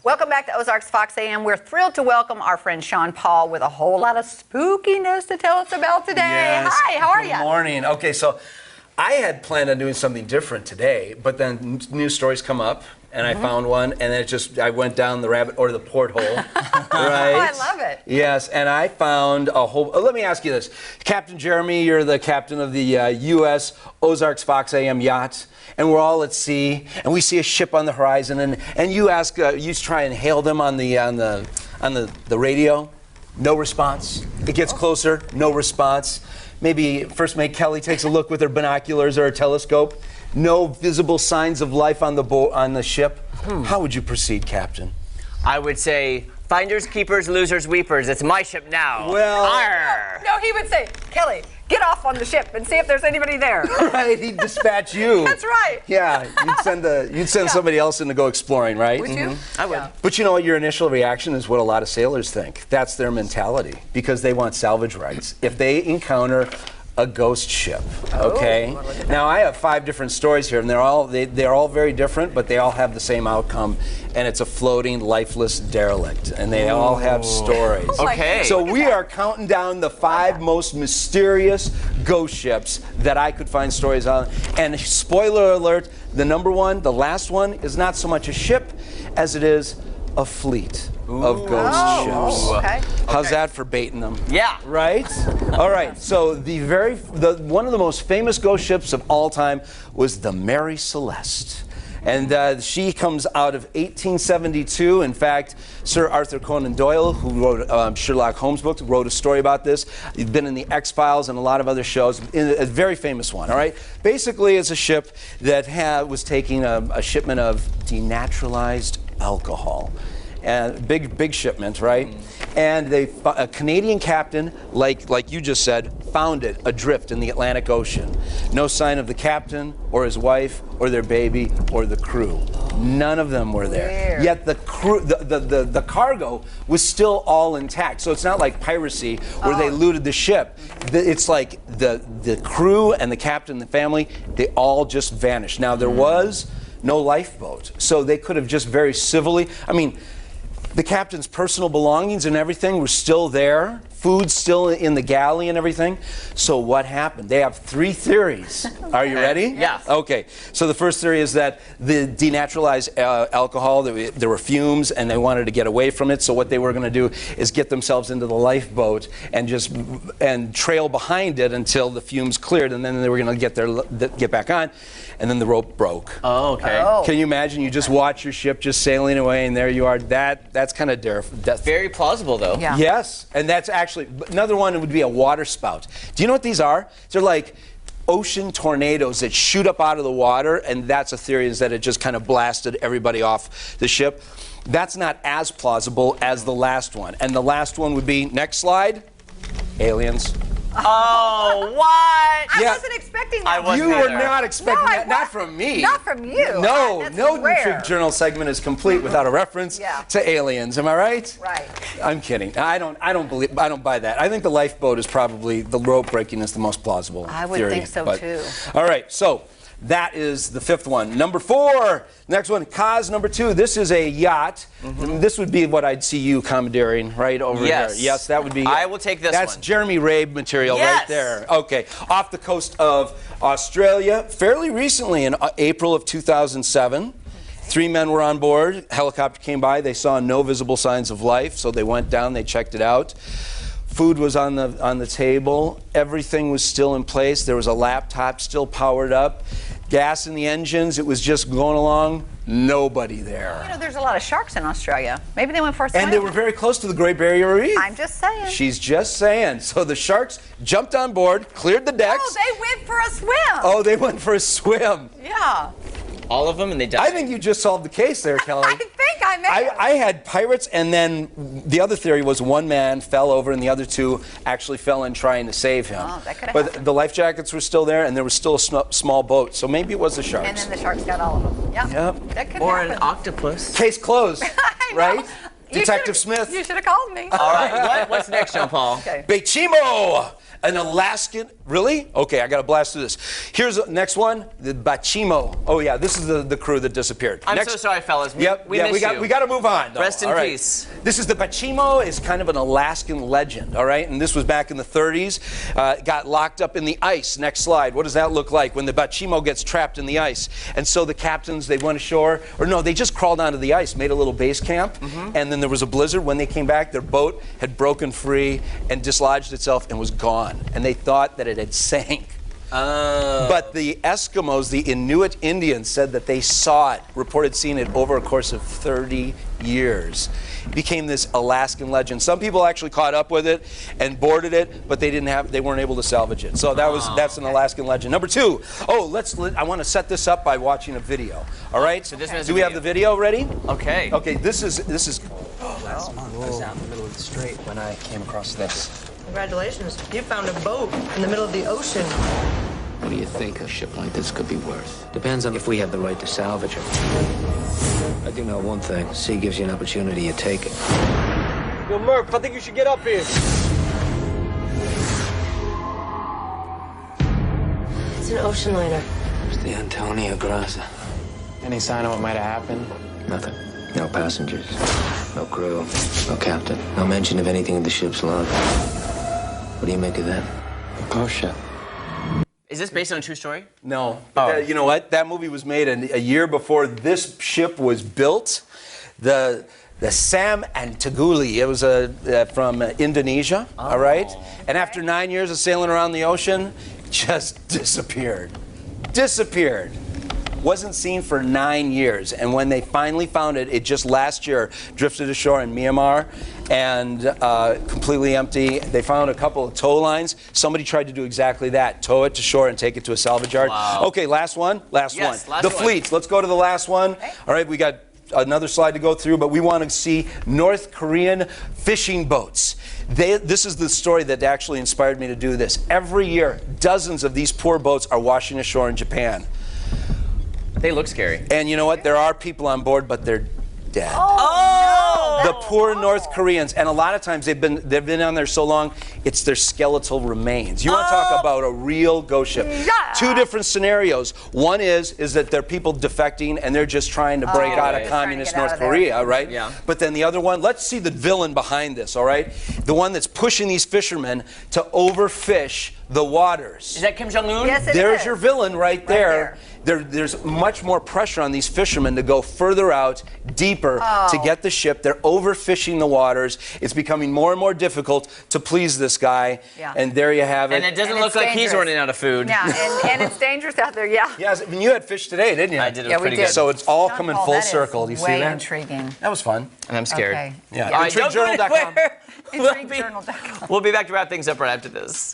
Welcome back to Ozarks Fox AM. We're thrilled to welcome our friend Sean Paul with a whole lot of spookiness to tell us about today. Yes. Hi, how are you? Good morning. Okay, so I had planned on doing something different today, but then news stories come up, and I found one, and then I went down the rabbit or the porthole. Right? Oh, I love it. Yes, and I found a whole. Let me ask you this, Captain Jeremy. You're the captain of the U.S. Ozarks Fox AM yacht, and we're all at sea, and we see a ship on the horizon, and you ask, you try and hail them on the radio. No response. It gets closer. No response. Maybe First Mate Kelly takes a look with her binoculars or a telescope. No visible signs of life on the ship. How would you proceed, Captain? I would say, finders, keepers, losers, weepers. It's my ship now. Well, No, he would say, Kelly, get off on the ship and see if there's anybody there. right, he'd dispatch you. That's right. Yeah, you'd send somebody else in to go exploring, right? Would you? I would. Yeah. But you know what? Your initial reaction is what a lot of sailors think. That's their mentality because they want salvage rights. If they encounter a ghost ship, okay? look at that. Now I have 5 different stories here, and they're all very different, but they all have the same outcome, and it's a floating, lifeless derelict, and they all have stories. Okay. So we are counting down the 5 most mysterious ghost ships that I could find stories on. And spoiler alert, the number one, the last one, is not so much a ship as it is a fleet of ghost ships. Okay. How's that for baiting them? Yeah. Right? All right. So one of the most famous ghost ships of all time was the Mary Celeste. And she comes out of 1872. In fact, Sir Arthur Conan Doyle, who wrote Sherlock Holmes books, wrote a story about this. He's been in the X-Files and a lot of other shows. A very famous one, all right? Basically, it's a ship that was taking a shipment of denaturalized alcohol. And big shipment, right? And a Canadian captain, like you just said, found it adrift in the Atlantic Ocean. No sign of the captain or his wife or their baby or the crew. None of them were there. Weird. Yet the crew, the cargo was still all intact. So it's not like piracy where they looted the ship. It's like the crew and the captain and the family, they all just vanished. Now there was no lifeboat, so they could have just very civilly, I mean, the captain's personal belongings and everything were still there. Food still in the galley and everything. So what happened? They have 3 theories. Are you ready? Yeah. Okay. So the first theory is that the denaturalized alcohol, there were fumes and they wanted to get away from it. So what they were going to do is get themselves into the lifeboat and trail behind it until the fumes cleared, and then they were going to get back on, and then the rope broke. Oh, okay. Oh. Can you imagine? You just watch your ship just sailing away, and there you are. That's kind of Very plausible, though. Yeah. Yes, and that's actually another one would be a water spout. Do you know what these are? They're like ocean tornadoes that shoot up out of the water, and that's a theory, is that it just kind of blasted everybody off the ship. That's not as plausible as the last one. And the last one would be, next slide, aliens. Oh, what? I wasn't expecting that. I wasn't You were either. not expecting No, I that, not wasn't. from me. Not from you. No, That's no rare. Intrigue Journal segment is complete without a reference to aliens. Am I right? Right. I'm kidding. I don't buy that. I think the lifeboat is probably, the rope breaking is the most plausible I would theory, think so, but- too. All right, so that is the 5th one. Number 4, next one, cause number 2. This is a yacht. This would be what I'd see you commandeering right over Yes. here. Yes, that would be. I will take this That's one. Jeremy Rabe material right Yes. there. Okay, off the coast of Australia, fairly recently in April of 2007. 3 men were on board. Helicopter came by. They saw no visible signs of life, so they went down. They checked it out. Food was on the table. Everything was still in place. There was a laptop still powered up. Gas in the engines. It was just going along. Nobody there. You know, there's a lot of sharks in Australia. Maybe they went for a swim. And they were very close to the Great Barrier Reef. I'm just saying. She's just saying. So the sharks jumped on board, cleared the decks. Oh, they went for a swim. Oh, they went for a swim. Yeah. All of them, and they died. I think you just solved the case there, Kelly. I think I may have. I had pirates, and then the other theory was one man fell over, and the other 2 actually fell in trying to save him. Oh, that could have but happened. the life jackets were still there, and there was still a small boat, so maybe it was the sharks. And then the sharks got all of them. Yeah. Yep. That could Or happen. an octopus. Case closed, I know. right? Detective Smith. You should have called me. All right, what's next, Jean-Paul? Okay. Bachimo, an Alaskan. Really? Okay, I got to blast through this. Here's the next one, the Bachimo. Oh yeah, this is the crew that disappeared. I'm next, so sorry, fellas. We we got to move on. Though. Rest in All right. peace. This is the Bachimo. Is kind of an Alaskan legend. All right, and this was back in the 30s. Got locked up in the ice. Next slide. What does that look like when the Bachimo gets trapped in the ice? And so the captains, they went ashore, or no, they just crawled onto the ice, made a little base camp, and then there was a blizzard. When they came back, their boat had broken free and dislodged itself and was gone. And they thought that it had sank. But the Eskimos, the Inuit Indians, said that they saw it, reported seeing it over a course of 30 years. It became this Alaskan legend. Some people actually caught up with it and boarded it, but they weren't able to salvage it. So that's an Alaskan legend. Number two. Oh, I want to set this up by watching a video. All right. So this do we have the video ready? Okay. Okay. This is. Last month, I was out in the middle of the strait when I came across this. Congratulations. You found a boat in the middle of the ocean. What do you think a ship like this could be worth? Depends on if we have the right to salvage it. I do know one thing. Sea gives you an opportunity, you take it. Yo, Murph, I think you should get up here. It's an ocean liner. It's the Antonio Graza. Any sign of what might have happened? Nothing. No passengers. No crew. No captain. No mention of anything in the ship's log. What do you make of that? A ghost ship. Is this based on a true story? No. Oh. You know what? That movie was made a year before this ship was built. The Sam Antaguli. It was from Indonesia. All right. And after 9 years of sailing around the ocean, just disappeared. Disappeared. Wasn't seen for 9 years, and when they finally found it, it just last year drifted ashore in Myanmar, and completely empty. They found a couple of tow lines. Somebody tried to do exactly that: tow it to shore and take it to a salvage yard. Wow. Okay, last one. Last Yes, one. last The one. fleets. Let's go to the last one. Okay. All right, we got another slide to go through, but we want to see North Korean fishing boats. This is the story that actually inspired me to do this. Every year, dozens of these poor boats are washing ashore in Japan. They look scary. And you know what? There are people on board, but they're dead. Oh, The poor North Koreans, and a lot of times they've been on there so long, it's their skeletal remains. You want to talk about a real ghost ship? Yeah. Two different scenarios. One is that they're people defecting and they're just trying to break out of right. communist Trying to North get out of there. Korea, right? Yeah. But then the other one, let's see the villain behind this, all right? The one that's pushing these fishermen to overfish the waters. Is that Kim Jong-un? Yes, it There's is. your villain right there. There's much more pressure on these fishermen to go further out, deeper, to get the ship. They're overfishing the waters. It's becoming more and more difficult to please this guy. Yeah. And there you have it. And it doesn't And look it's like he's dangerous. running out of food. Yeah, and it's dangerous out there. Yeah. Yes, I mean, you had fish today, didn't you? I did. It Yeah, was we pretty did. good. So it's all John coming Paul, full that is circle. Do you see way that? Intriguing. That was fun. and I'm scared. Okay. Yeah. All right, don't go IntrigueJournal.com. anywhere. We'll be IntrigueJournal.com. back to wrap things up right after this.